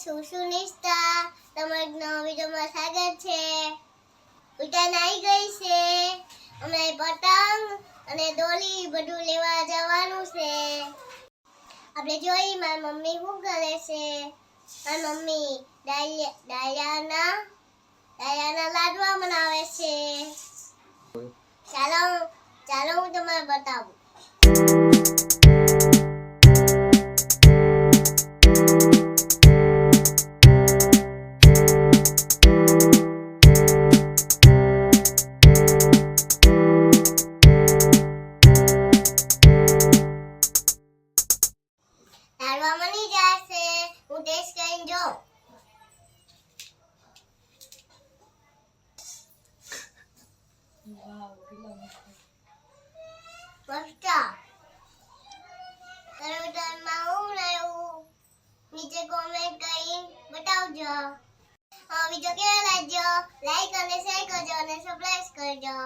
છું સુનિષ્ઠા. તમારું નવા વિડીયોમાં સ્વાગત છે. ઉડાન આવી ગઈ છે. અમે પતંગ અને દોરી બધું લેવા જવાનું છે. આપણે જોઈ મારી મમ્મી શું કરે છે. મારી મમ્મી ડાયરાના લાડવા બનાવે છે. ચાલો હું તમને બતાવું. લાડવા બની જશે. હું ટેસ્ટ કરીને જોઉં. મસ્ત. તરવટરમાં હું રહ્યું નીચે કોમેન્ટ કરી બતાવજો. વિડીયો કેવો લાગ્યો લાઈક અને શેર કરજો અને સબસ્ક્રાઇબ કરજો.